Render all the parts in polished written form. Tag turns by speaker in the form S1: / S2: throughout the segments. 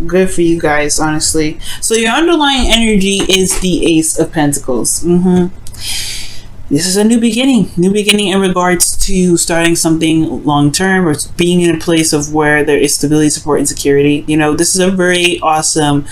S1: Good for you guys, honestly. So your underlying energy is the Ace of Pentacles. This is a new beginning. New beginning in regards to starting something long term, or being in a place of where there is stability, support, and security. You know, this is a very awesome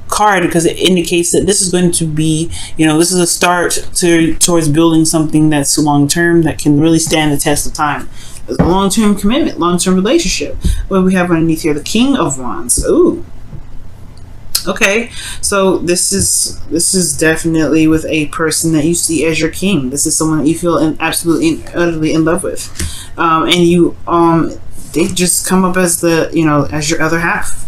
S1: card, because it indicates that this is going to be, you know, this is a start towards building something that's long term, that can really stand the test of time. A long-term commitment, long-term relationship. What do we have underneath here? The King of Wands. Ooh. Okay, so this is definitely with a person that you see as your king. This is someone that you feel absolutely utterly in love with, and you they just come up as the, you know, as your other half.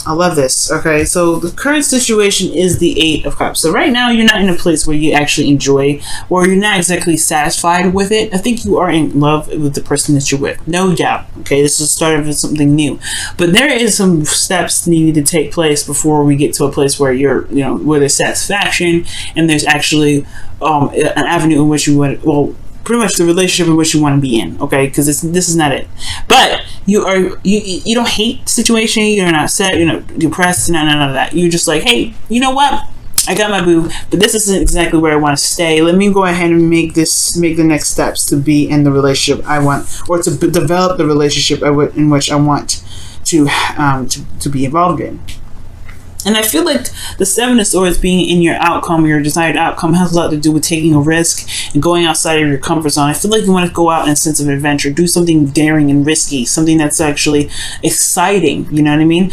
S1: I love this. Okay, so the current situation is the Eight of Cups. So right now you're not in a place where you actually enjoy, or you're not exactly satisfied with it. I think you are in love with the person that you're with, no doubt. Okay, this is the start of something new, but there is some steps needed to take place before we get to a place where you're, you know, where there's satisfaction and there's actually an avenue in which you want, well, pretty much the relationship in which you want to be in. Okay, because this is not it. But you don't hate the situation. You're not upset. You're not depressed. None of that. You're just like, hey, you know what? I got my boo, but this isn't exactly where I want to stay. Let me go ahead and make the next steps to be in the relationship I want, or to develop the relationship in which I want to be involved in. And I feel like the Seven of Swords being in your outcome, your desired outcome, has a lot to do with taking a risk and going outside of your comfort zone. I feel like you want to go out in a sense of adventure, do something daring and risky, something that's actually exciting, you know what I mean?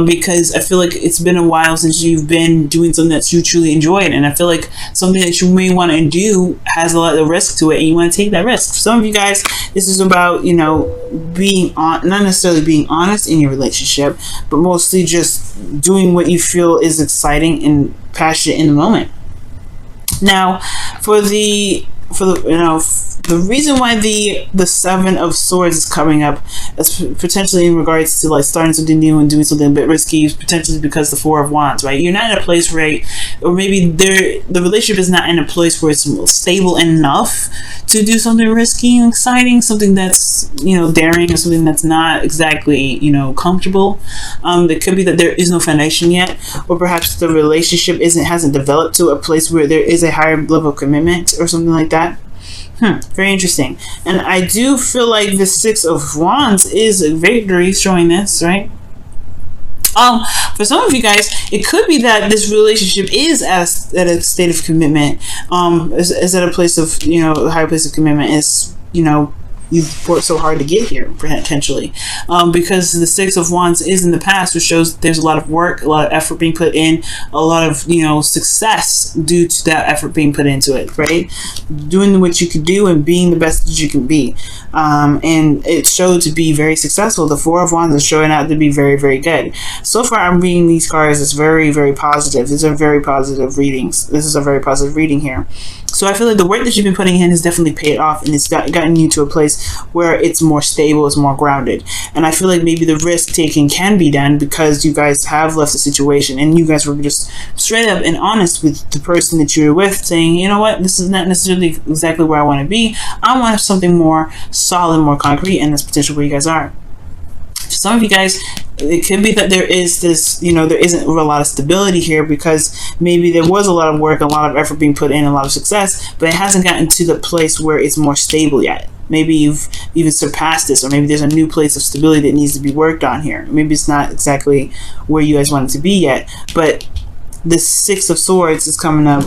S1: Because I feel like it's been a while since you've been doing something that you truly enjoyed, and I feel like something that you may want to do has a lot of risk to it, and you want to take that risk. For some of you guys, this is about, you know, being not necessarily being honest in your relationship, but mostly just doing what you feel is exciting and passionate in the moment. Now, for the you know, the reason why the Seven of Swords is coming up is potentially in regards to like starting something new and doing something a bit risky, potentially because the Four of Wands, right? You're not in a place where, or maybe the relationship is not in a place where it's stable enough to do something risky and exciting, something that's, you know, daring, or something that's not exactly, you know, comfortable. It could be that there is no foundation yet, or perhaps the relationship hasn't developed to a place where there is a higher level of commitment or something like that. Very interesting. And I do feel like the Six of Wands is a victory showing this, right? For some of you guys, it could be that this relationship is at a state of commitment, is at a place of, you know, a higher place of commitment, is, you know, you've worked so hard to get here, potentially, because the Six of Wands is in the past, which shows there's a lot of work, a lot of effort being put in, a lot of, you know, success due to that effort being put into it, right? Doing what you could do and being the best that you can be, and it showed to be very successful. The Four of Wands is showing out to be very, very good. So far, I'm reading these cards as very, very positive. These are very positive readings. This is a very positive reading here. So I feel like the work that you've been putting in has definitely paid off, and it's gotten you to a place where it's more stable, it's more grounded. And I feel like maybe the risk taking can be done because you guys have left the situation, and you guys were just straight up and honest with the person that you're with, saying, you know what, this is not necessarily exactly where I want to be. I want something more solid, more concrete, and that's potentially where you guys are. For some of you guys, it could be that there is this, you know, there isn't a lot of stability here, because maybe there was a lot of work, a lot of effort being put in, a lot of success, but it hasn't gotten to the place where it's more stable yet. Maybe you've even surpassed this, or maybe there's a new place of stability that needs to be worked on here. Maybe it's not exactly where you guys want it to be yet, but the Six of Swords is coming up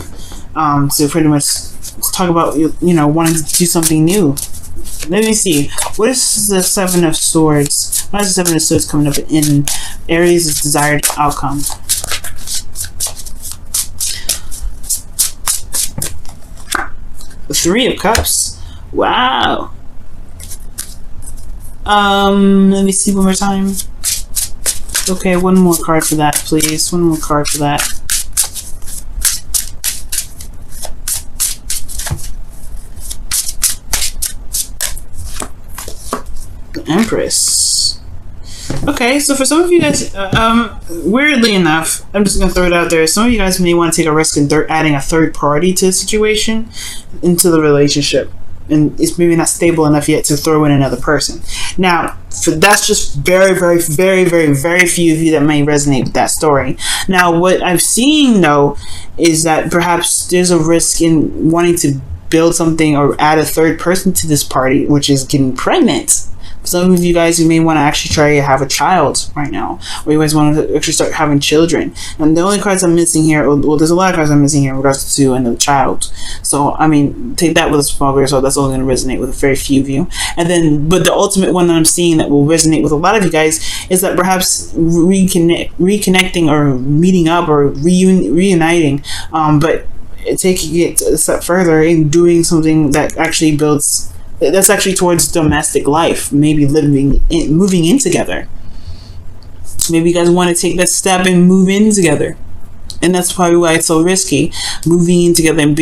S1: to pretty much talk about, you know, wanting to do something new. Let me see. What is the Seven of Swords? Why is the Seven of Swords coming up in Aries' desired outcome? The Three of Cups. Wow. Let me see one more time. Okay, one more card for that, please. One more card for that. Empress. Okay, so for some of you guys, weirdly enough, I'm just gonna throw it out there, some of you guys may want to take a risk in adding a third party to the situation, into the relationship. and it's maybe not stable enough yet to throw in another person. Now, that's just very, very, very, very, very few of you that may resonate with that story. Now, what I'm seeing though is that perhaps there's a risk in wanting to build something or add a third person to this party, which is getting pregnant. Some of you guys, you may want to actually try to have a child right now, or you guys want to actually start having children. And the only cards I'm missing here, well, there's a lot of cards I'm missing here in regards to two and the child. So, I mean, take that with a small grain of salt. That's only going to resonate with a very few of you. And then, but the ultimate one that I'm seeing that will resonate with a lot of you guys is that perhaps reconnecting or meeting up or reuniting, but taking it a step further and doing something that actually builds. That's actually towards domestic life, maybe moving in together. Maybe you guys want to take that step and move in together, and that's probably why it's so risky. Moving in together and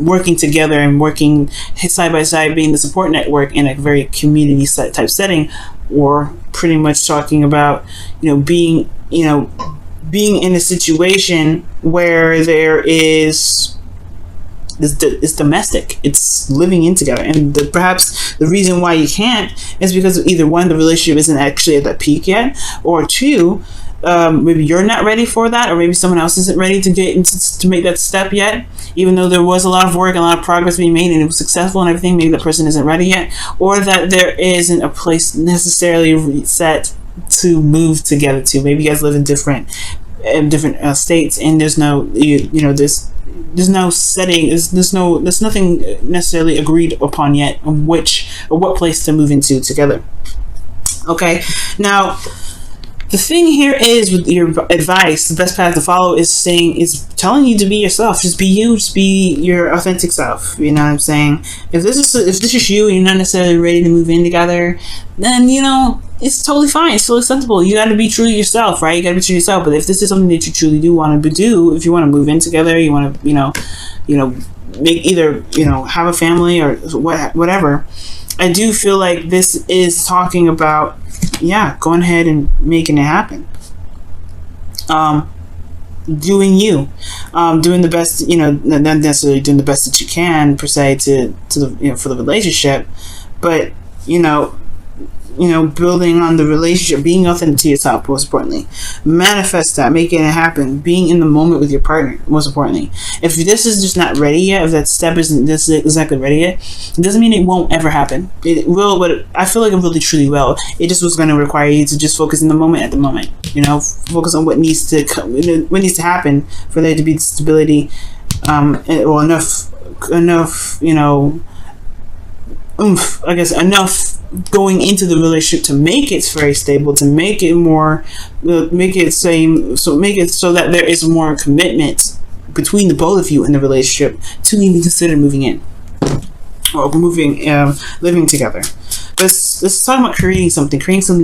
S1: working together and working side by side, being the support network in a very community type setting, or pretty much talking about being in a situation where there is. It's domestic. It's living in together, and perhaps the reason why you can't is because either one, the relationship isn't actually at that peak yet, or two, maybe you're not ready for that, or maybe someone else isn't ready to get into to make that step yet. Even though there was a lot of work and a lot of progress being made and it was successful and everything, maybe that person isn't ready yet, or that there isn't a place necessarily set to move together to. Maybe you guys live in different states, and there's no there's no setting, there's nothing necessarily agreed upon yet on what place to move into together. Okay, now the thing here is with your advice, the best path to follow is telling you to be yourself. Just be you. Just be your authentic self. You know what I'm saying? If this is you and you're not necessarily ready to move in together, then it's totally fine. It's totally acceptable. You got to be true to yourself, right? You got to be true to yourself. But if this is something that you truly do want to do, if you want to move in together, you want to make either have a family or whatever. I do feel like this is talking about going ahead and making it happen. Doing you, doing the best, not necessarily doing the best that you can per se to the for the relationship, but building on the relationship, being authentic to yourself, most importantly. Manifest that, making it happen, being in the moment with your partner, most importantly. If this is just not ready yet, if that step isn't exactly ready yet, it doesn't mean it won't ever happen. It will, but I feel like it really truly will. It just was going to require you to just focus in the moment at the moment. Focus on what needs to happen for there to be stability, or enough, I guess enough going into the relationship to make it very stable, to make it more, make it so that there is more commitment between the both of you in the relationship to even consider moving in or living together. Let's talk about creating something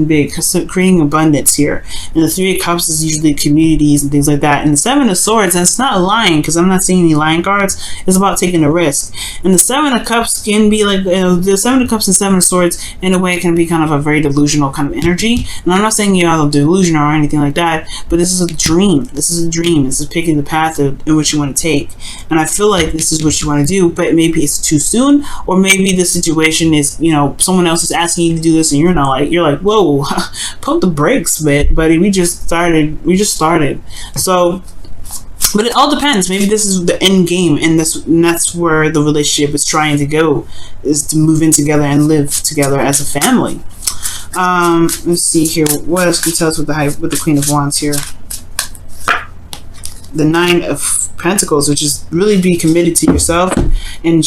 S1: big, creating abundance here. And the Three of Cups is usually communities and things like that. And the Seven of Swords, and it's not a lying, because I'm not seeing any lying cards. It's about taking a risk. And the Seven of Cups can be like, the Seven of Cups and Seven of Swords, in a way, can be kind of a very delusional kind of energy. And I'm not saying you're out of delusion or anything like that, but this is a dream. This is picking the path in which you want to take. And I feel like this is what you want to do, but maybe it's too soon, or maybe the situation is, someone else is asking you to do this and you're like, whoa, pump the brakes, buddy, we just started. So, but it all depends. Maybe this is the end game, and that's where the relationship is trying to go, is to move in together and live together as a family. Let's see here, what else can you tell us with the Queen of Wands here? The Nine of Pentacles, which is really be committed to yourself and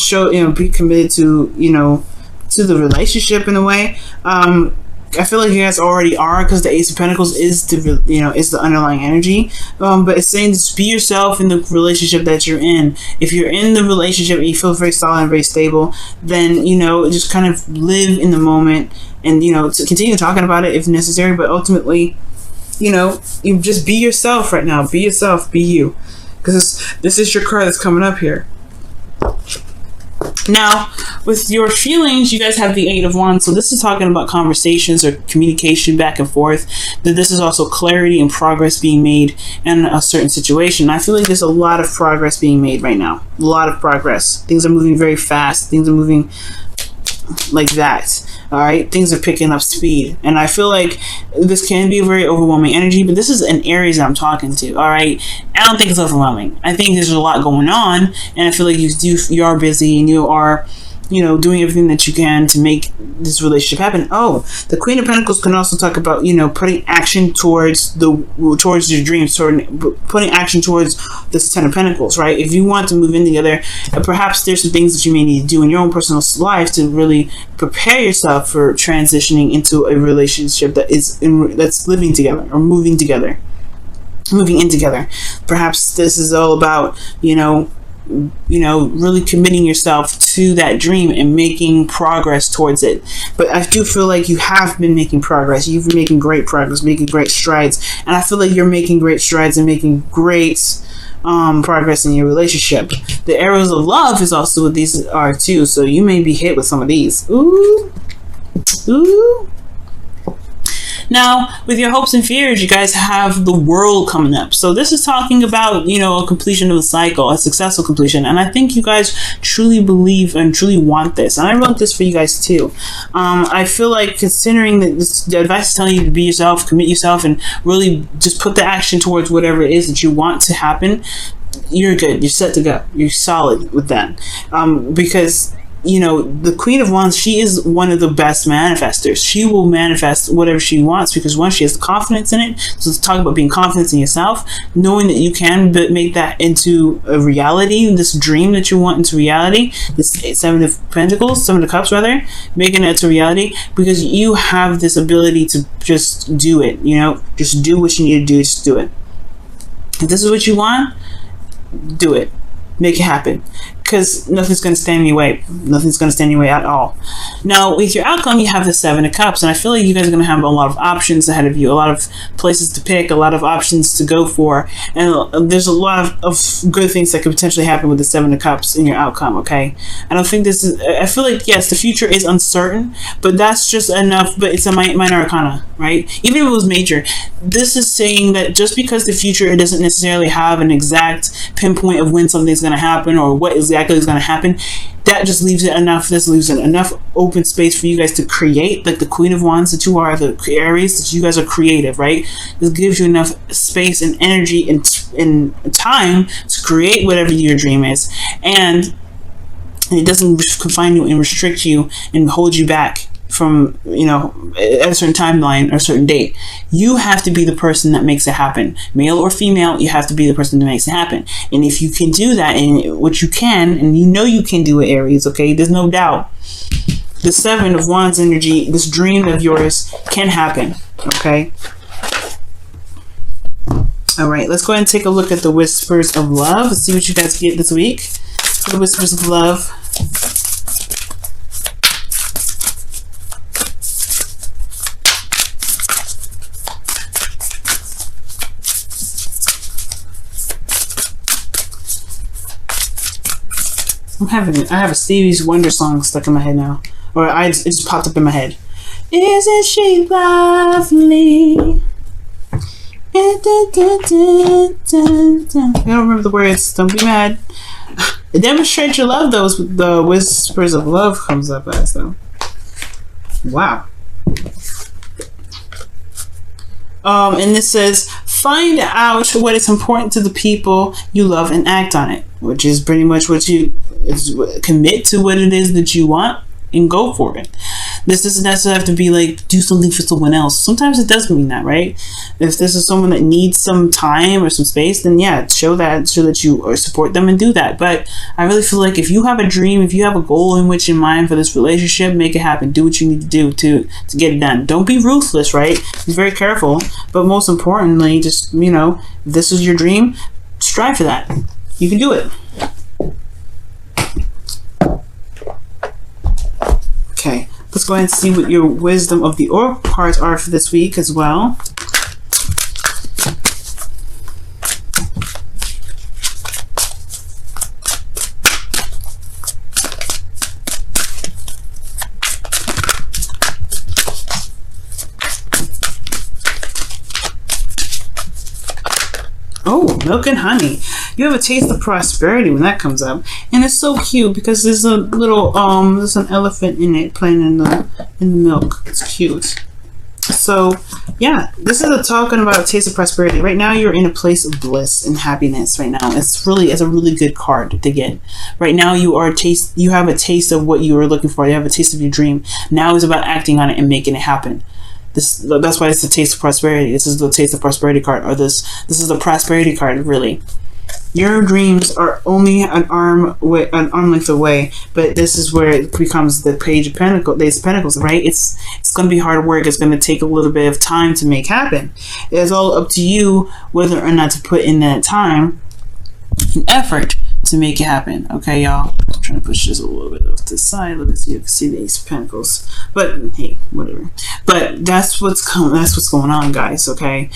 S1: be committed to to the relationship in a way. I feel like you guys already are, because the Ace of Pentacles is the underlying energy. But it's saying just be yourself in the relationship that you're in. If you're in the relationship and you feel very solid and very stable, then just kind of live in the moment and to continue talking about it if necessary. But ultimately, you just be yourself right now. Be yourself. Be you. Because this is your card that's coming up here. Now, with your feelings, you guys have the Eight of Wands. So this is talking about conversations or communication back and forth. That this is also clarity and progress being made in a certain situation. I feel like there's a lot of progress being made right now. A lot of progress. Things are moving very fast. Things are moving like that. All right, things are picking up speed, and I feel like this can be a very overwhelming energy, but this is an Aries that I'm talking to. All right, I don't think it's overwhelming. I think there's a lot going on, and I feel like you are busy, and you are, you know, doing everything that you can to make this relationship happen. Oh, the Queen of Pentacles can also talk about, you know, putting action towards your dreams, putting action towards this Ten of Pentacles, right? If you want to move in together, perhaps there's some things that you may need to do in your own personal life to really prepare yourself for transitioning into a relationship that's living together or moving in together. Perhaps this is all about, you know, really committing yourself to that dream and making progress towards it. But I do feel like you have been making progress. You've been making great progress, making great strides. And I feel like you're making great strides and making great progress in your relationship. The arrows of love is also what these are too. So you may be hit with some of these. Ooh. Ooh. Now, with your hopes and fears, you guys have the World coming up. So this is talking about, you know, a completion of a cycle, a successful completion. And I think you guys truly believe and truly want this. And I wrote this for you guys too. I feel like, considering that the advice is telling you to be yourself, commit yourself, and really just put the action towards whatever it is that you want to happen, you're good. You're set to go. You're solid with that. Because, you know, the Queen of Wands, she is one of the best manifestors. She will manifest whatever she wants because, one, she has the confidence in it. So let's talk about being confident in yourself, knowing that you can make that into a reality, this dream that you want into reality, this Seven of Pentacles, Seven of Cups rather, making it to reality, because you have this ability to just do it, you know, just do what you need to do, just do it. If this is what you want, do it. Make it happen. Because nothing's going to stand in your way. Nothing's going to stand in your way at all. Now, with your outcome, you have the Seven of Cups. And I feel like you guys are going to have a lot of options ahead of you. A lot of places to pick. A lot of options to go for. And there's a lot of good things that could potentially happen with the Seven of Cups in your outcome, okay? I don't think this is... I feel like, yes, the future is uncertain. But that's just enough. But it's a minor arcana, right? Even if it was major. This is saying that just because the future, it doesn't necessarily have an exact pinpoint of when something's going to happen or what exactly is going to happen, that just leaves it enough. This leaves it enough open space for you guys to create, like the Queen of Wands that you are, the Aries that you guys are creative, right? This gives you enough space and energy and time to create whatever your dream is, and it doesn't confine you and restrict you and hold you back from, you know, at a certain timeline or a certain date. You have to be the person that makes it happen. Male or female, you have to be the person that makes it happen. And if you can do that, and what you can, and you know you can do it, Aries, okay? There's no doubt. The Seven of Wands energy, this dream of yours can happen, okay? All right, let's go ahead and take a look at the Whispers of Love. Let's see what you guys get this week. The Whispers of Love. I have a Stevie's Wonder song stuck in my head now. Or it just popped up in my head. Isn't she lovely? I don't remember the words. Don't be mad. Demonstrate your love, though, with the Whispers of Love comes up as, though. Wow. And this says, find out what is important to the people you love and act on it, which is pretty much what you commit to, what it is that you want and go for it. This doesn't necessarily have to be like do something for someone else. Sometimes it does mean that, right? If this is someone that needs some time or some space, then yeah, show that you support them and do that. But I really feel like if you have a dream, if you have a goal in mind for this relationship, make it happen. Do what you need to do to get it done. Don't be ruthless, right? Be very careful. But most importantly, just, you know, if this is your dream, strive for that. You can do it. Okay, let's go ahead and see what your Wisdom of the Oracle cards are for this week as well. Oh, milk and honey. You have a taste of prosperity when that comes up, and it's so cute because there's a little there's an elephant in it playing in the milk. It's cute. So yeah, this is talking about a taste of prosperity. Right now you're in a place of bliss and happiness. Right now it's a really good card to get. Right now you have a taste of what you were looking for. You have a taste of your dream. Now it's about acting on it and making it happen. That's why it's the taste of prosperity. This is the taste of prosperity card, or this is the prosperity card, really. Your dreams are only an arm length away, but this is where it becomes the Page of Pentacles, Ace of Pentacles, right? It's going to be hard work. It's going to take a little bit of time to make happen. It's all up to you whether or not to put in that time and effort to make it happen. Okay, y'all. I'm trying to push this a little bit off to the side. Let me see. You can see the Ace of Pentacles. But hey, whatever. But that's what's going on, guys. Okay.